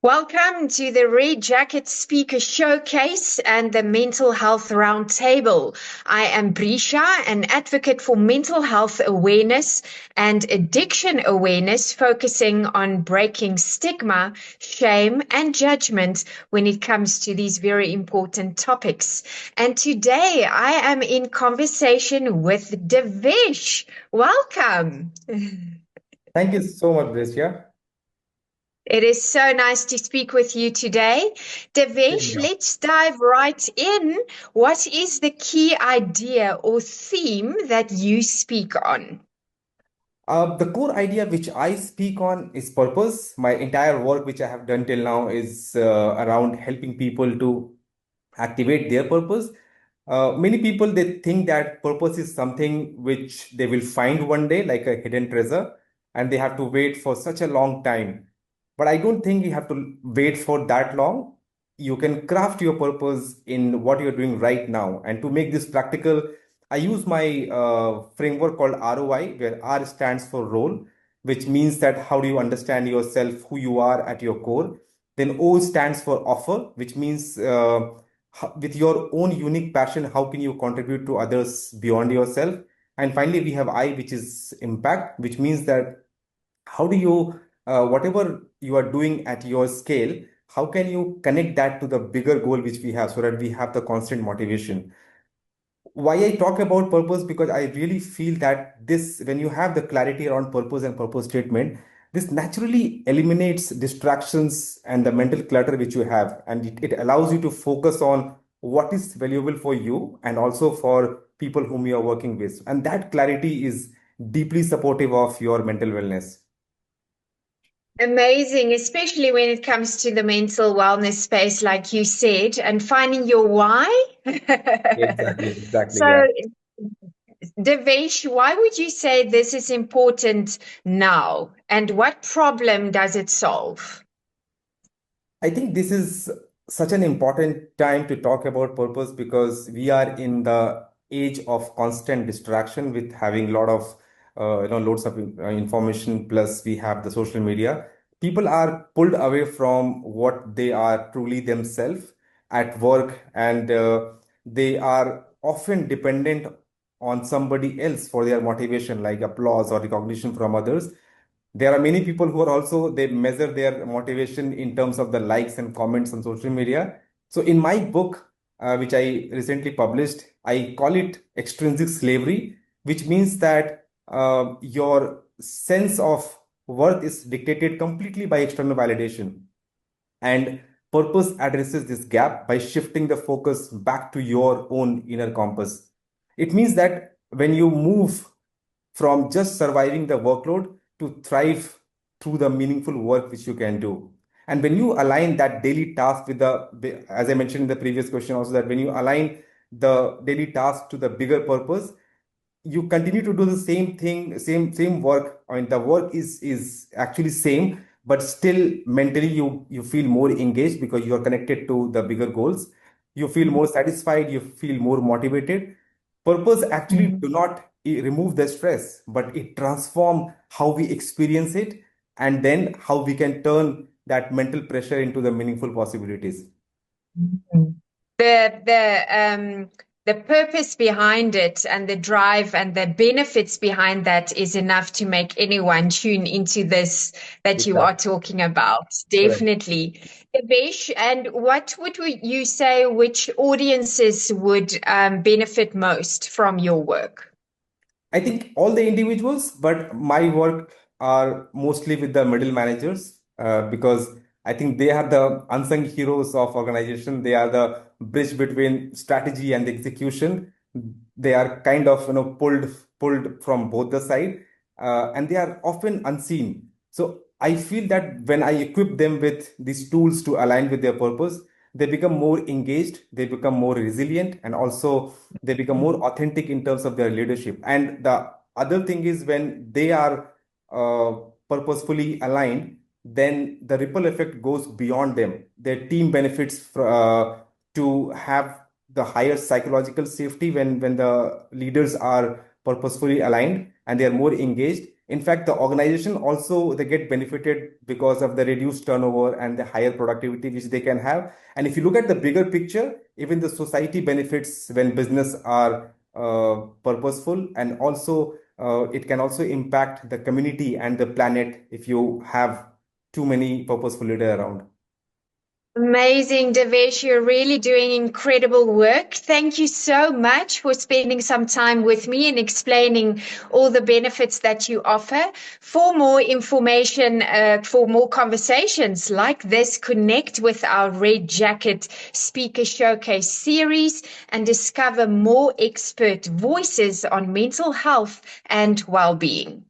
Welcome to the Red Jacket Speaker Showcase and the Mental Health Roundtable. I am Brisha, an advocate for mental health awareness and addiction awareness, focusing on breaking stigma, shame, and judgment when it comes to these very important topics. And today I am in conversation with Divesh. Welcome. Thank you so much, Brescia. It is so nice to speak with you today. Same Devesh, here. let's dive right in. What is the key idea or theme that you speak on? The core idea which I speak on is purpose. My entire work, which I have done till now, is around helping people to activate their purpose. Many people they think that purpose is something which they will find one day, like a hidden treasure, and they have to wait for such a long time. But I don't think you have to wait for that long. You can craft your purpose in what you're doing right now. And to make this practical, I use my framework called ROI, where R stands for role, which means that how do you understand yourself, who you are at your core. Then O stands for offer, which means with your own unique passion, how can you contribute to others beyond yourself? And finally, we have I, which is impact, which means that how do you, whatever you are doing at your scale, how can you connect that to the bigger goal which we have so that we have the constant motivation? Why I talk about purpose, because I really feel that this, when you have the clarity around purpose and purpose statement, this naturally eliminates distractions and the mental clutter which you have, and it allows you to focus on what is valuable for you and also for people whom you are working with, and that clarity is deeply supportive of your mental wellness. Amazing, especially when it comes to the mental wellness space, like you said, and finding your why. Exactly, So, yeah. Devesh, why would you say this is important now? And what problem does it solve? I think this is such an important time to talk about purpose because we are in the age of constant distraction with having a lot of loads of information, plus we have the social media. People are pulled away from what they are truly themselves at work, and they are often dependent on somebody else for their motivation, like applause or recognition from others. There are many people who are also, they measure their motivation in terms of the likes and comments on social media. So in my book, which I recently published, I call it extrinsic slavery, which means that your sense of worth is dictated completely by external validation. And purpose addresses this gap by shifting the focus back to your own inner compass. It means that when you move from just surviving the workload to thrive through the meaningful work which you can do. And when you align that daily task with as I mentioned in the previous question also, that when you align the daily task to the bigger purpose, you continue to do the same thing, same work. I mean, the work is actually same, but still mentally you feel more engaged because you are connected to the bigger goals. You feel more satisfied, you feel more motivated. Purpose actually Mhm. do not remove the stress, but it transform how we experience it, and then how we can turn that mental pressure into the meaningful possibilities. Mhm. The purpose behind it and the drive and the benefits behind that is enough to make anyone tune into this that you are Exactly. talking about. Correct. Definitely. Devesh, and what would you say which audiences would benefit most from your work? I think all the individuals, but my work are mostly with the middle managers because I think they are the unsung heroes of organization. They are the bridge between strategy and execution. They are kind of pulled from both the side, and they are often unseen. So I feel that when I equip them with these tools to align with their purpose, they become more engaged, they become more resilient, and also they become more authentic in terms of their leadership. And the other thing is, when they are uh, purposefully aligned, then the ripple effect goes beyond them. Their team benefits to have the higher psychological safety when the leaders are purposefully aligned and they are more engaged. In fact, the organization also they get benefited because of the reduced turnover and the higher productivity which they can have. And if you look at the bigger picture, even the society benefits when business are purposeful, and also it can also impact the community and the planet if you have too many purposeful leaders around. Amazing, Divesh. You're really doing incredible work. Thank you so much for spending some time with me and explaining all the benefits that you offer. For more information, for more conversations like this, connect with our Red Jacket Speaker Showcase series and discover more expert voices on mental health and well-being.